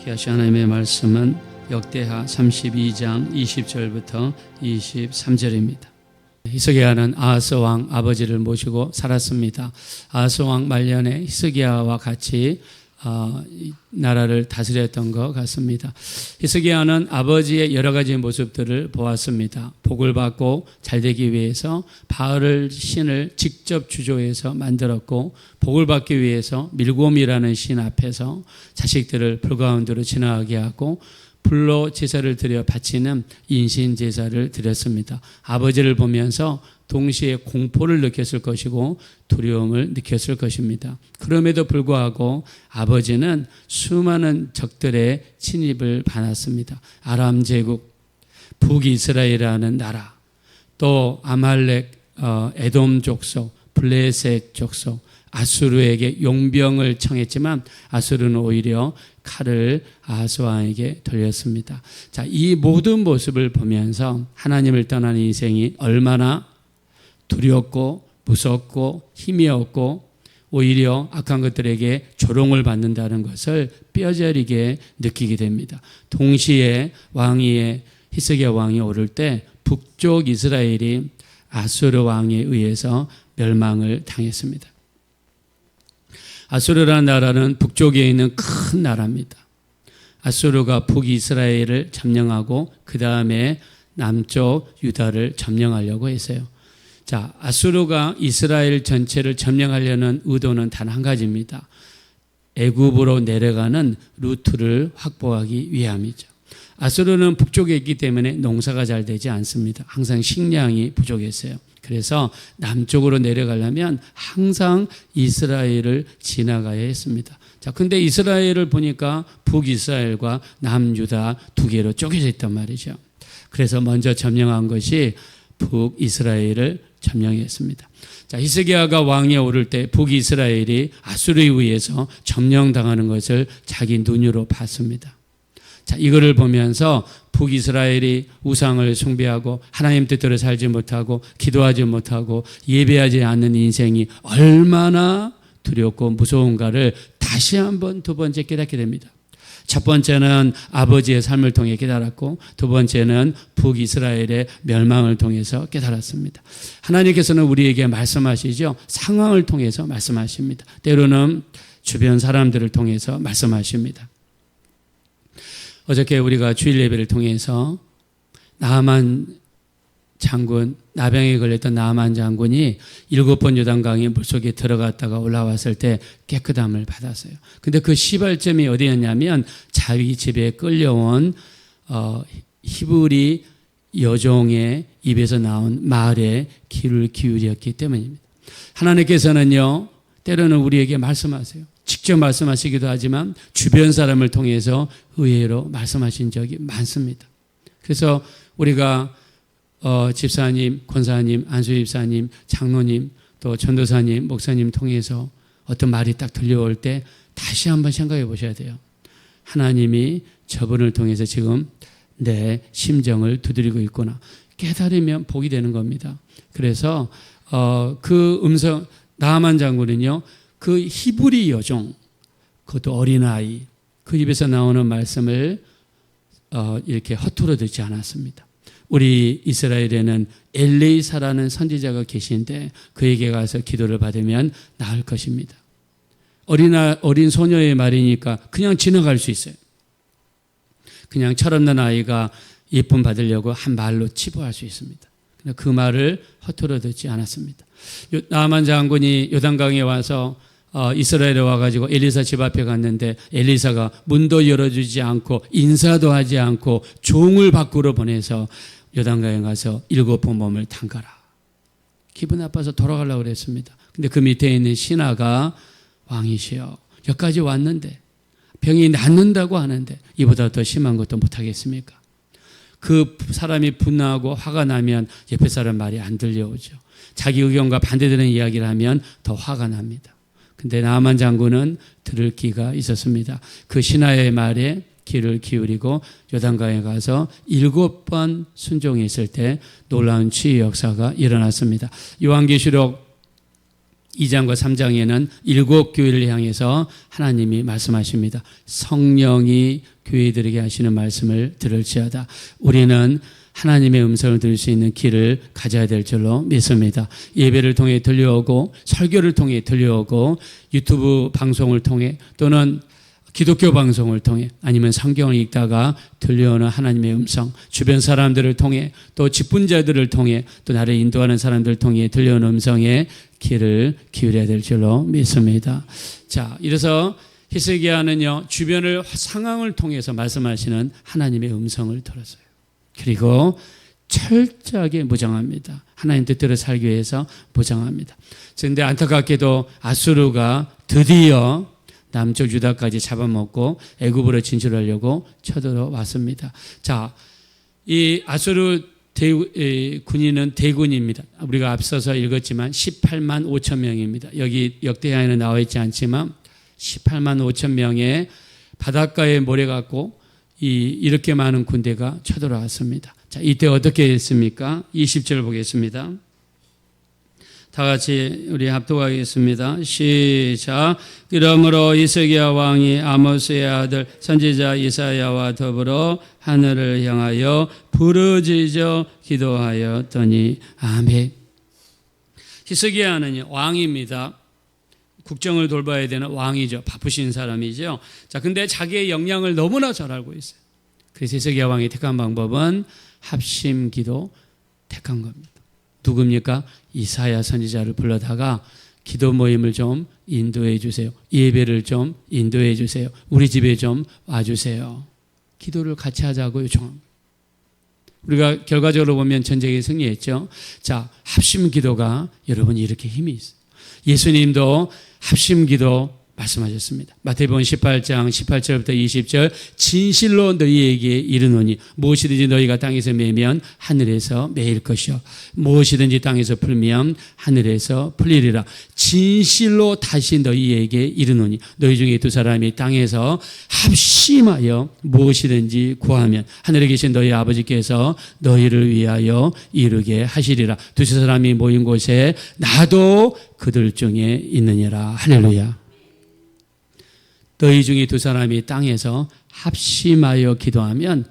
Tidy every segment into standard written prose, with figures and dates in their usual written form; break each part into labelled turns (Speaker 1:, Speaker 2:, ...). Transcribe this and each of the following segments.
Speaker 1: 함께 하신 하나님의 말씀은 역대하 32장 20절부터 23절입니다. 히스기야는 아하스 왕 아버지를 모시고 살았습니다. 아하스 왕 말년에 히스기야와 같이 나라를 다스렸던 것 같습니다. 히스기야는 아버지의 여러 가지 모습들을 보았습니다. 복을 받고 잘되기 위해서 바알 신을 직접 주조해서 만들었고, 복을 받기 위해서 밀곰이라는 신 앞에서 자식들을 불 가운데로 지나가게 하고 불로 제사를 드려 바치는 인신 제사를 드렸습니다. 아버지를 보면서 동시에 공포를 느꼈을 것이고 두려움을 느꼈을 것입니다. 그럼에도 불구하고 아버지는 수많은 적들의 침입을 받았습니다. 아람 제국, 북이스라엘이라는 나라, 또 아말렉, 에돔 족속, 블레셋 족속, 아수르에게 용병을 청했지만 아수르는 오히려 칼을 아하스 왕에게 돌렸습니다. 자, 이 모든 모습을 보면서 하나님을 떠난 인생이 얼마나 두렵고 무섭고 힘이 없고 오히려 악한 것들에게 조롱을 받는다는 것을 뼈저리게 느끼게 됩니다. 동시에 왕위에 히스기야 왕이 오를 때 북쪽 이스라엘이 아수르 왕에 의해서 멸망을 당했습니다. 아수르라는 나라는 북쪽에 있는 큰 나라입니다. 아수르가 북이스라엘을 점령하고 그 다음에 남쪽 유다를 점령하려고 했어요. 자, 아수르가 이스라엘 전체를 점령하려는 의도는 단 한 가지입니다. 애굽으로 내려가는 루트를 확보하기 위함이죠. 아수르는 북쪽에 있기 때문에 농사가 잘 되지 않습니다. 항상 식량이 부족했어요. 그래서 남쪽으로 내려가려면 항상 이스라엘을 지나가야 했습니다. 자, 근데 이스라엘을 보니까 북이스라엘과 남유다 두 개로 쪼개져 있단 말이죠. 그래서 먼저 점령한 것이 북이스라엘을 점령했습니다. 자, 히스기야가 왕위에 오를 때 북이스라엘이 아수르에 의해서 점령당하는 것을 자기 눈으로 봤습니다. 자, 이거를 보면서 북이스라엘이 우상을 숭배하고 하나님 뜻대로 살지 못하고 기도하지 못하고 예배하지 않는 인생이 얼마나 두렵고 무서운가를 다시 한번 두 번째 깨닫게 됩니다. 첫 번째는 아버지의 삶을 통해 깨달았고, 두 번째는 북이스라엘의 멸망을 통해서 깨달았습니다. 하나님께서는 우리에게 말씀하시죠. 상황을 통해서 말씀하십니다. 때로는 주변 사람들을 통해서 말씀하십니다. 어저께 우리가 주일 예배를 통해서 나아만 장군, 나병에 걸렸던 나아만 장군이 7번 요단강에 물속에 들어갔다가 올라왔을 때 깨끗함을 받았어요. 근데 그 시발점이 어디였냐면 자기 집에 끌려온 히브리 여종의 입에서 나온 말에 귀를 기울였기 때문입니다. 하나님께서는요, 때로는 우리에게 말씀하세요. 직접 말씀하시기도 하지만 주변 사람을 통해서 의외로 말씀하신 적이 많습니다. 그래서 우리가 집사님, 권사님, 안수집사님, 장로님, 또 전도사님, 목사님 통해서 어떤 말이 딱 들려올 때 다시 한번 생각해 보셔야 돼요. 하나님이 저분을 통해서 지금 내 심정을 두드리고 있구나. 깨달으면 복이 되는 겁니다. 그래서 그 음성, 나아만 장군은요, 그 히브리 여종, 그것도 어린아이, 그 입에서 나오는 말씀을 이렇게 허투루 듣지 않았습니다. 우리 이스라엘에는 엘레이사라는 선지자가 계신데 그에게 가서 기도를 받으면 나을 것입니다. 어린 소녀의 말이니까 그냥 지나갈 수 있어요. 그냥 철없는 아이가 예쁨 받으려고 한 말로 치부할 수 있습니다. 그 말을 허투루 듣지 않았습니다. 나아만 장군이 요단강에 와서 이스라엘에 와가지고 엘리사 집 앞에 갔는데 엘리사가 문도 열어주지 않고 인사도 하지 않고 종을 밖으로 보내서 요단강에 가서 7번 몸을 담가라. 기분 나빠서 돌아가려고 그랬습니다. 근데 그 밑에 있는 신하가 왕이시여, 여기까지 왔는데 병이 낫는다고 하는데 이보다 더 심한 것도 못하겠습니까? 그 사람이 분노하고 화가 나면 옆에 사람 말이 안 들려오죠. 자기 의견과 반대되는 이야기를 하면 더 화가 납니다. 근데 나아만 장군은 들을 기가 있었습니다. 그 신하의 말에 귀를 기울이고 요단강에 가서 7번 순종했을 때 놀라운 치유 역사가 일어났습니다. 요한계시록 2장과 3장에는 7교회를 향해서 하나님이 말씀하십니다. 성령이 교회들에게 하시는 말씀을 들을지어다. 우리는 하나님의 음성을 들을 수 있는 길을 가져야 될 줄로 믿습니다. 예배를 통해 들려오고 설교를 통해 들려오고 유튜브 방송을 통해 또는 기독교 방송을 통해 아니면 성경을 읽다가 들려오는 하나님의 음성, 주변 사람들을 통해 또 직분자들을 통해 또 나를 인도하는 사람들을 통해 들려오는 음성에 귀를 기울여야 될 줄로 믿습니다. 자, 이래서 히스기야는요, 주변을 상황을 통해서 말씀하시는 하나님의 음성을 들었어요. 그리고 철저하게 무장합니다. 하나님 뜻대로 살기 위해서 무장합니다. 그런데 안타깝게도 아수르가 드디어 남쪽 유다까지 잡아먹고 애굽으로 진출하려고 쳐들어왔습니다. 자, 이 아수르 군인은 대군입니다. 우리가 앞서서 읽었지만 18만 5천 명입니다. 여기 역대하에는 나와 있지 않지만 18만 5천 명의 바닷가에 모래갖고 이렇게 많은 군대가 쳐들어왔습니다. 자, 이때 어떻게 했습니까? 20절 보겠습니다. 다 같이 우리 합독하겠습니다. 시작. 그러므로 히스기야 왕이 아모스의 아들 선지자 이사야와 더불어 하늘을 향하여 부르짖어 기도하였더니 아멘. 히스기야는 왕입니다. 국정을 돌봐야 되는 왕이죠. 바쁘신 사람이죠. 자, 근데 자기의 역량을 너무나 잘 알고 있어요. 그래서 히스기야 왕이 택한 방법은 합심기도 택한 겁니다. 누굽니까? 이사야 선지자를 불러다가 기도 모임을 좀 인도해 주세요. 예배를 좀 인도해 주세요. 우리 집에 좀 와주세요. 기도를 같이 하자고 요청합니다. 우리가 결과적으로 보면 전쟁에 승리했죠. 자, 합심기도가 여러분 이렇게 힘이 있어요. 예수님도 합심기도 말씀하셨습니다. 마태복음 18장 18절부터 20절 진실로 너희에게 이르노니 무엇이든지 너희가 땅에서 매면 하늘에서 매일 것이요 무엇이든지 땅에서 풀면 하늘에서 풀리리라. 진실로 다시 너희에게 이르노니 너희 중에 두 사람이 땅에서 합심하여 무엇이든지 구하면 하늘에 계신 너희 아버지께서 너희를 위하여 이루게 하시리라. 두세 사람이 모인 곳에 나도 그들 중에 있느니라. 할렐루야. 너희 중에 두 사람이 땅에서 합심하여 기도하면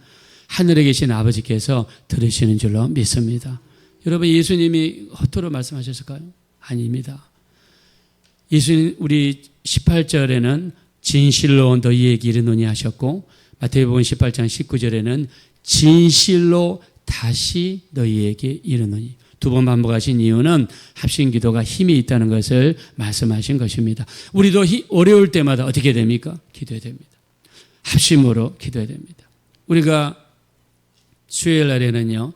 Speaker 1: 하늘에 계신 아버지께서 들으시는 줄로 믿습니다. 여러분, 예수님이 헛되이 말씀하셨을까요? 아닙니다. 예수님 우리 18절에는 진실로 너희에게 이르노니 하셨고 마태복음 18장 19절에는 진실로 다시 너희에게 이르노니. 두 번 반복하신 이유는 합심기도가 힘이 있다는 것을 말씀하신 것입니다. 우리도 어려울 때마다 어떻게 됩니까? 기도해야 됩니다. 합심으로 기도해야 됩니다. 우리가 수요일 날에는요,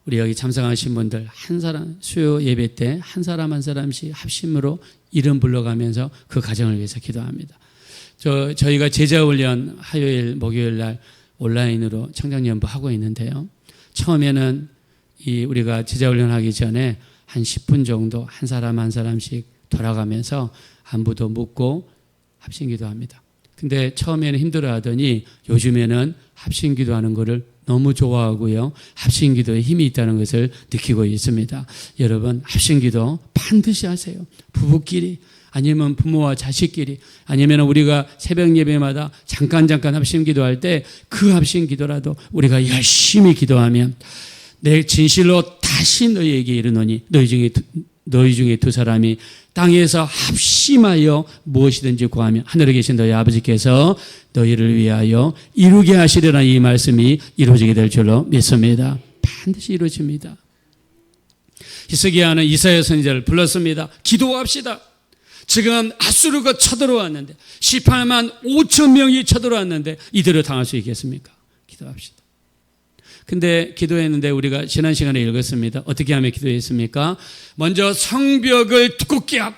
Speaker 1: 우리 여기 참석하신 분들 한 사람, 수요 예배 때 한 사람 한 사람씩 합심으로 이름 불러가면서 그 가정을 위해서 기도합니다. 저희가 제자훈련 화요일, 목요일 날 온라인으로 청장연부 하고 있는데요. 처음에는 우리가 제자훈련하기 전에 한 10분 정도 한 사람 한 사람씩 돌아가면서 안부도 묻고 합심기도합니다. 근데 처음에는 힘들어하더니 요즘에는 합심기도하는 것을 너무 좋아하고요. 합심기도에 힘이 있다는 것을 느끼고 있습니다. 여러분, 합심기도 반드시 하세요. 부부끼리 아니면 부모와 자식끼리 아니면 우리가 새벽 예배마다 잠깐 합심기도할 때 그 합심기도라도 우리가 열심히 기도하면 내 진실로 다시 너희에게 이르노니 너희 중에 두 사람이 땅에서 합심하여 무엇이든지 구하면 하늘에 계신 너희 아버지께서 너희를 위하여 이루게 하시리라는 이 말씀이 이루어지게 될 줄로 믿습니다. 반드시 이루어집니다. 히스기야는 이사야 선지자를 불렀습니다. 기도합시다. 지금 아수르가 쳐들어왔는데 18만 5천 명이 쳐들어왔는데 이대로 당할 수 있겠습니까? 기도합시다. 근데 기도했는데 우리가 지난 시간에 읽었습니다. 어떻게 하며 기도했습니까? 먼저 성벽을 두껍게 하고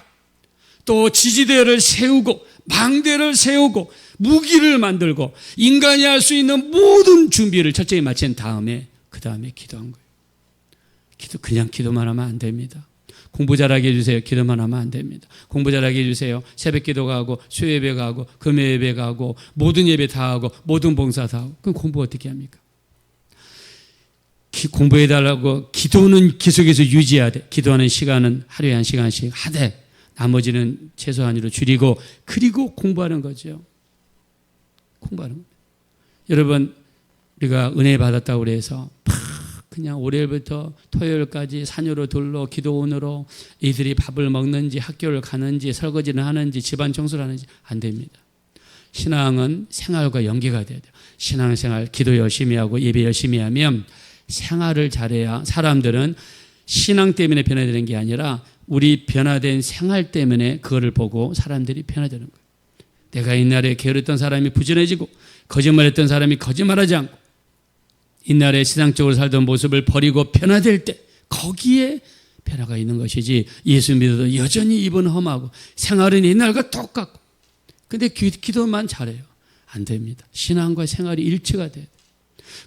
Speaker 1: 또 지지대를 세우고 망대를 세우고 무기를 만들고 인간이 할 수 있는 모든 준비를 철저히 마친 다음에 그 다음에 기도한 거예요. 그냥 기도만 하면 안 됩니다. 공부 잘하게 해주세요. 기도만 하면 안 됩니다. 공부 잘하게 해주세요. 새벽 기도 가고 수요예배 가고 금요예배 가고 모든 예배 다 하고 모든 봉사 다 하고 그럼 공부 어떻게 합니까? 공부해달라고 기도는 계속해서 유지해야 돼. 기도하는 시간은 하루에 1시간씩 하되 나머지는 최소한으로 줄이고 그리고 공부하는 거죠. 공부하는 겁니다. 여러분 우리가 은혜 받았다고 그래서 그냥 월요일부터 토요일까지 산으로 돌로 기도원으로 이들이 밥을 먹는지 학교를 가는지 설거지를 하는지 집안 청소를 하는지 안 됩니다. 신앙은 생활과 연계가 돼야 돼요. 신앙생활 기도 열심히 하고 예배 열심히 하면 생활을 잘해야 사람들은 신앙 때문에 변화되는 게 아니라 우리 변화된 생활 때문에 그거를 보고 사람들이 변화되는 거예요. 내가 옛날에 게으르던 사람이 부지런해지고 거짓말했던 사람이 거짓말하지 않고 옛날에 신앙적으로 살던 모습을 버리고 변화될 때 거기에 변화가 있는 것이지 예수 믿어도 여전히 입은 험하고 생활은 옛날과 똑같고 근데 기도만 잘해요. 안 됩니다. 신앙과 생활이 일치가 돼요.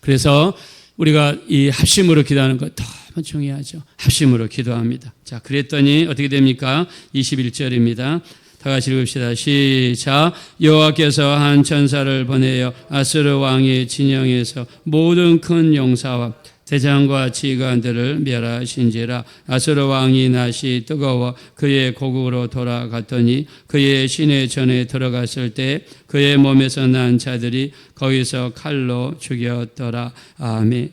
Speaker 1: 그래서 우리가 이 합심으로 기도하는 것 너무 중요하죠. 합심으로 기도합니다. 자, 그랬더니 어떻게 됩니까? 21절입니다. 다 같이 읽읍시다. 시작. 여호와께서 한 천사를 보내어 아수르 왕의 진영에서 모든 큰 용사와 대장과 지관들을 멸하신지라. 아수르 왕이 낯이 뜨거워 그의 고국으로 돌아갔더니 그의 시내 전에 들어갔을 때 그의 몸에서 난 자들이 거기서 칼로 죽였더라. 아멘.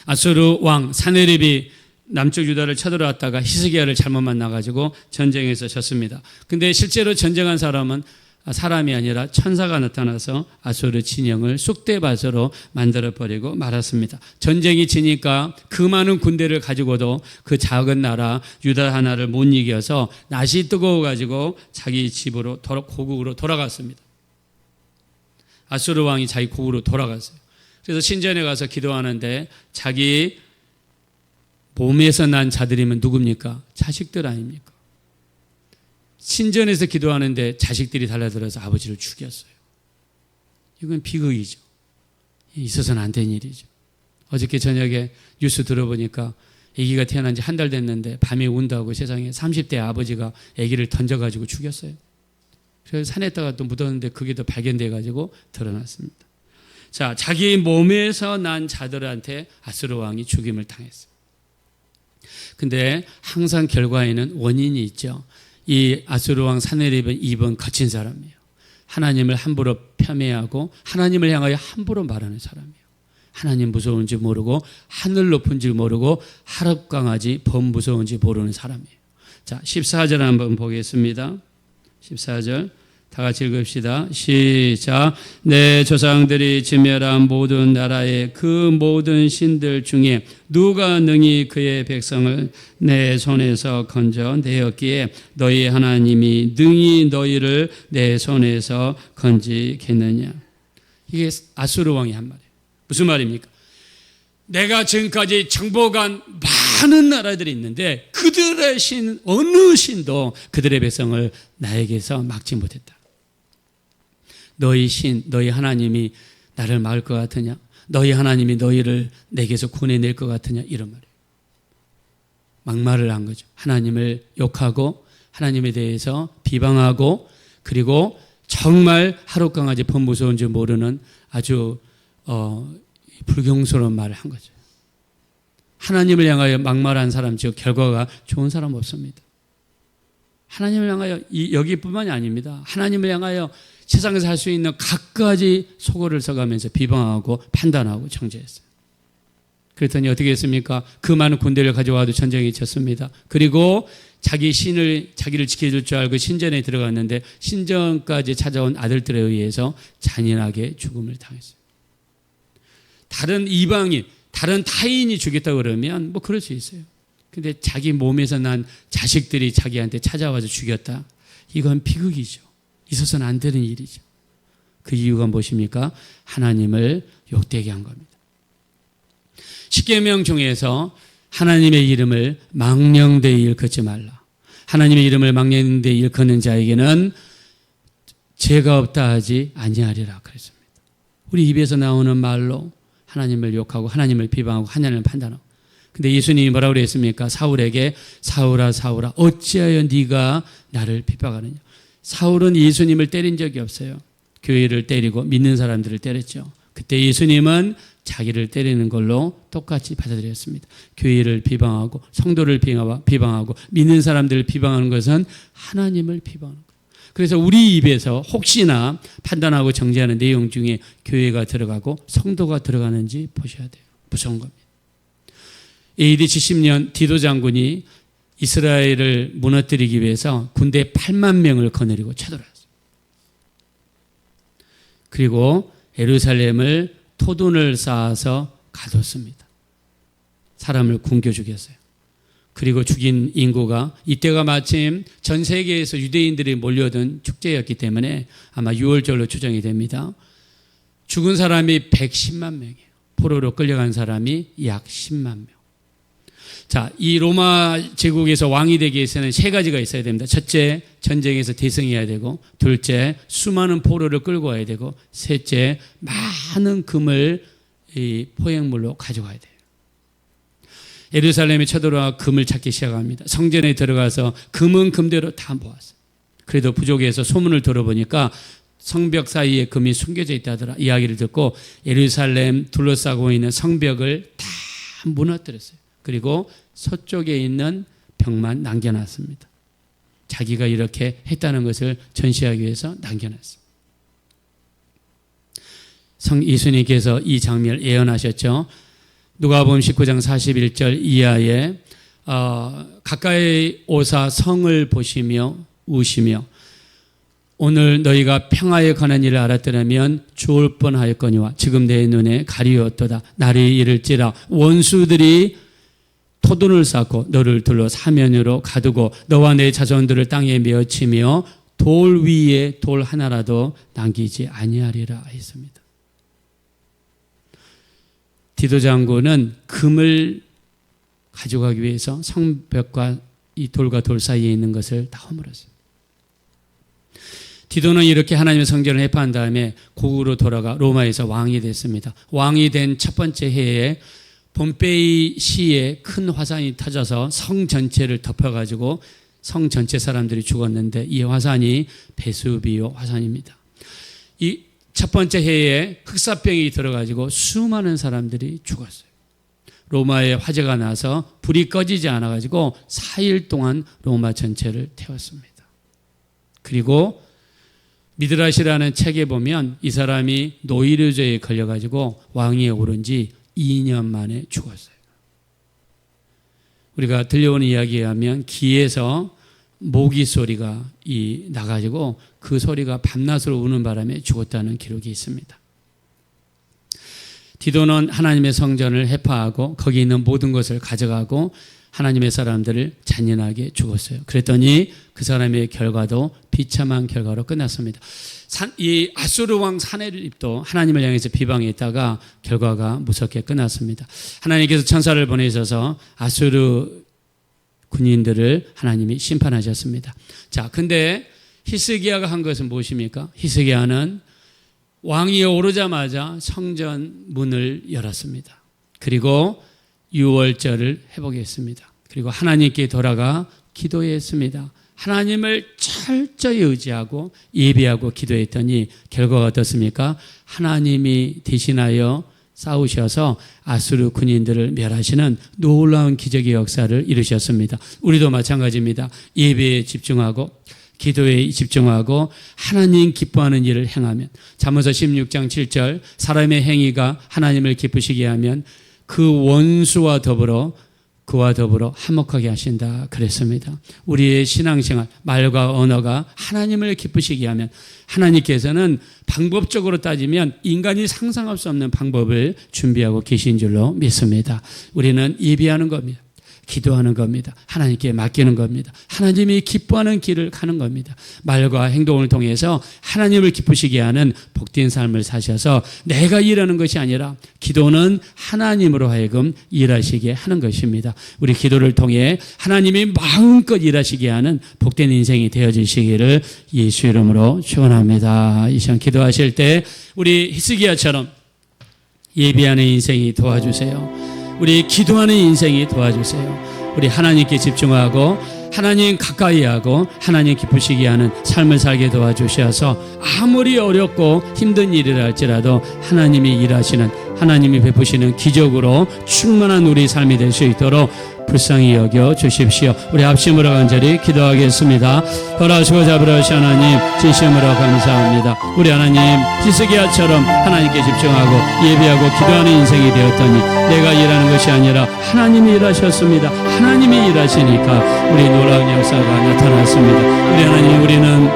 Speaker 1: 아수르 왕 사네립이 남쪽 유다를 쳐들어왔다가 히스기야를 잘못 만나가지고 전쟁에서 졌습니다. 근데 실제로 전쟁한 사람은 사람이 아니라 천사가 나타나서 아수르 진영을 쑥대밭으로 만들어버리고 말았습니다. 전쟁이 지니까 그 많은 군대를 가지고도 그 작은 나라 유다 하나를 못 이겨서 낯이 뜨거워가지고 자기 집으로 고국으로 돌아갔습니다. 아수르 왕이 자기 고국으로 돌아갔어요. 그래서 신전에 가서 기도하는데 자기 몸에서 난 자들이면 누굽니까? 자식들 아닙니까? 신전에서 기도하는데 자식들이 달라들어서 아버지를 죽였어요. 이건 비극이죠. 있어서는 안 된 일이죠. 어저께 저녁에 뉴스 들어보니까 아기가 태어난 지 한 달 됐는데 밤에 운다고 세상에 30대 아버지가 아기를 던져가지고 죽였어요. 그래서 산에다가 또 묻었는데 그게 또 발견돼가지고 드러났습니다. 자, 자기 몸에서 난 자들한테 아수르 왕이 죽임을 당했어요. 근데 항상 결과에는 원인이 있죠. 이 아수르 왕 사네립은 입은 거친 사람이에요. 하나님을 함부로 폄훼하고 하나님을 향하여 함부로 말하는 사람이에요. 하나님 무서운지 모르고 하늘 높은지 모르고 하룻 강아지 범 무서운지 모르는 사람이에요. 자, 14절 한번 보겠습니다. 14절 다 같이 읽읍시다. 시작. 내 조상들이 지멸한 모든 나라의 그 모든 신들 중에 누가 능히 그의 백성을 내 손에서 건져내었기에 너희 하나님이 능히 너희를 내 손에서 건지겠느냐. 이게 아수르 왕이 한 말이에요. 무슨 말입니까? 내가 지금까지 정복한 많은 나라들이 있는데 그들의 신 어느 신도 그들의 백성을 나에게서 막지 못했다. 너희 신, 너희 하나님이 나를 막을 것 같으냐? 너희 하나님이 너희를 내게서 구해낼 것 같으냐? 이런 말이에요. 막말을 한 거죠. 하나님을 욕하고 하나님에 대해서 비방하고 그리고 정말 하룻 강아지 범 무서운 줄 모르는 아주 불경스러운 말을 한 거죠. 하나님을 향하여 막말한 사람, 즉 결과가 좋은 사람 없습니다. 하나님을 향하여 여기뿐만이 아닙니다. 하나님을 향하여 세상에서 할 수 있는 갖가지 속어를 써가면서 비방하고 판단하고 정죄했어요. 그랬더니 어떻게 했습니까? 그 많은 군대를 가져와도 전쟁이 졌습니다. 그리고 자기를 지켜줄 줄 알고 신전에 들어갔는데 신전까지 찾아온 아들들에 의해서 잔인하게 죽음을 당했어요. 다른 이방인, 다른 타인이 죽였다고 그러면 뭐 그럴 수 있어요. 근데 자기 몸에서 난 자식들이 자기한테 찾아와서 죽였다. 이건 비극이죠. 있어서는 안 되는 일이죠. 그 이유가 무엇입니까? 하나님을 욕되게 한 겁니다. 십계명 중에서 하나님의 이름을 망령되이 일컫지 말라. 하나님의 이름을 망령되이 일컫는 자에게는 죄가 없다 하지 아니하리라 그랬습니다. 우리 입에서 나오는 말로 하나님을 욕하고 하나님을 비방하고 하나님을 판단하고. 근데 예수님이 뭐라고 그랬습니까? 사울에게 사울아 사울아 어찌하여 네가 나를 핍박하느냐. 사울은 예수님을 때린 적이 없어요. 교회를 때리고 믿는 사람들을 때렸죠. 그때 예수님은 자기를 때리는 걸로 똑같이 받아들였습니다. 교회를 비방하고 성도를 비방하고 믿는 사람들을 비방하는 것은 하나님을 비방하는 거예요. 그래서 우리 입에서 혹시나 판단하고 정죄하는 내용 중에 교회가 들어가고 성도가 들어가는지 보셔야 돼요. 무서운 겁니다. AD 70년 디도 장군이 이스라엘을 무너뜨리기 위해서 군대 8만 명을 거느리고 쳐들어왔어요. 그리고 예루살렘을 토둔을 쌓아서 가뒀습니다. 사람을 굶겨 죽였어요. 그리고 죽인 인구가 이때가 마침 전 세계에서 유대인들이 몰려든 축제였기 때문에 아마 6월절로 추정이 됩니다. 죽은 사람이 110만 명이에요. 포로로 끌려간 사람이 약 10만 명. 자, 이 로마 제국에서 왕이 되기 위해서는 세 가지가 있어야 됩니다. 첫째, 전쟁에서 대승해야 되고, 둘째, 수많은 포로를 끌고 와야 되고, 셋째, 많은 금을 이 포획물로 가져가야 돼요. 예루살렘에 쳐들어와 금을 찾기 시작합니다. 성전에 들어가서 금은 금대로 다 모았어요. 그래도 부족해서 소문을 들어보니까 성벽 사이에 금이 숨겨져 있다더라 이야기를 듣고 예루살렘 둘러싸고 있는 성벽을 다 무너뜨렸어요. 그리고 서쪽에 있는 벽만 남겨놨습니다. 자기가 이렇게 했다는 것을 전시하기 위해서 남겨놨습니다. 예수님께서 이 장면을 예언하셨죠. 누가복음 19장 41절 이하에 가까이 오사 성을 보시며 우시며 오늘 너희가 평화에 관한 일을 알았더라면 좋을 뻔하였거니와 지금 내 눈에 가리웠도다. 날이 이를지라 원수들이 토둔을 쌓고 너를 둘러 사면으로 가두고 너와 내 자손들을 땅에 메어치며 돌 위에 돌 하나라도 남기지 아니하리라 했습니다. 디도 장군은 금을 가져가기 위해서 성벽과 이 돌과 돌 사이에 있는 것을 다 허물었어요. 디도는 이렇게 하나님의 성전을 해파한 다음에 고국으로 돌아가 로마에서 왕이 됐습니다. 왕이 된 첫 번째 해에 폼페이 시에 큰 화산이 터져서 성 전체를 덮어가지고 성 전체 사람들이 죽었는데 이 화산이 베수비오 화산입니다. 이 첫 번째 해에 흑사병이 들어가지고 수많은 사람들이 죽었어요. 로마에 화재가 나서 불이 꺼지지 않아가지고 4일 동안 로마 전체를 태웠습니다. 그리고 미드라시라는 책에 보면 이 사람이 노이로제에 걸려가지고 왕위에 오른 지 2년 만에 죽었어요. 우리가 들려오는 이야기에 하면 귀에서 모기 소리가 나가지고 그 소리가 밤낮으로 우는 바람에 죽었다는 기록이 있습니다. 디도는 하나님의 성전을 해파하고 거기 있는 모든 것을 가져가고 하나님의 사람들을 잔인하게 죽었어요. 그랬더니 그 사람의 결과도 비참한 결과로 끝났습니다. 이 아수르 왕 사네립도 하나님을 향해서 비방했다가 결과가 무섭게 끝났습니다. 하나님께서 천사를 보내셔서 아수르 군인들을 하나님이 심판하셨습니다. 자, 근데 히스기야가 한 것은 무엇입니까? 히스기야는 왕위에 오르자마자 성전 문을 열었습니다. 그리고 6월절을 회복했습니다. 그리고 하나님께 돌아가 기도했습니다. 하나님을 철저히 의지하고 예배하고 기도했더니 결과가 어떻습니까? 하나님이 대신하여 싸우셔서 아수르 군인들을 멸하시는 놀라운 기적의 역사를 이루셨습니다. 우리도 마찬가지입니다. 예배에 집중하고 기도에 집중하고 하나님 기뻐하는 일을 행하면 잠언서 16장 7절 사람의 행위가 하나님을 기쁘시게 하면 그 원수와 더불어 그와 더불어 화목하게 하신다 그랬습니다. 우리의 신앙생활 말과 언어가 하나님을 기쁘시게 하면 하나님께서는 방법적으로 따지면 인간이 상상할 수 없는 방법을 준비하고 계신 줄로 믿습니다. 우리는 예배하는 겁니다. 기도하는 겁니다. 하나님께 맡기는 겁니다. 하나님이 기뻐하는 길을 가는 겁니다. 말과 행동을 통해서 하나님을 기쁘시게 하는 복된 삶을 사셔서 내가 일하는 것이 아니라 기도는 하나님으로 하여금 일하시게 하는 것입니다. 우리 기도를 통해 하나님이 마음껏 일하시게 하는 복된 인생이 되어주시기를 예수 이름으로 축원합니다. 이 시간 기도하실 때 우리 히스기야처럼 예배하는 인생이 도와주세요. 우리 기도하는 인생이 도와주세요. 우리 하나님께 집중하고 하나님 가까이 하고 하나님 기쁘시게 하는 삶을 살게 도와주셔서 아무리 어렵고 힘든 일이라 할지라도 하나님이 일하시는, 하나님이 베푸시는 기적으로 충만한 우리 삶이 될 수 있도록 불쌍히 여겨 주십시오. 우리 합심으로 간절히 기도하겠습니다. 허락하시고 잡으라시 하나님, 진심으로 감사합니다. 우리 하나님, 히스기야처럼 하나님께 집중하고 예배하고 기도하는 인생이 되었더니 내가 일하는 것이 아니라 하나님이 일하셨습니다. 하나님이 일하시니까 우리 놀라운 역사가 나타났습니다. 우리 하나님, 우리는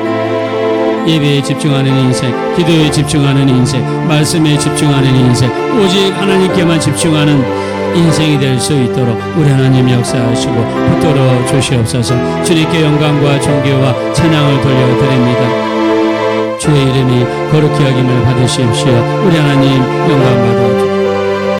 Speaker 1: 예배에 집중하는 인생, 기도에 집중하는 인생, 말씀에 집중하는 인생, 오직 하나님께만 집중하는 인생이 될 수 있도록 우리 하나님 역사하시고 붙들어 주시옵소서. 주님께 영광과 존귀와 찬양을 돌려드립니다. 주의 이름이 거룩히 여김을 받으십시오. 우리 하나님 영광 받아 주옵소서.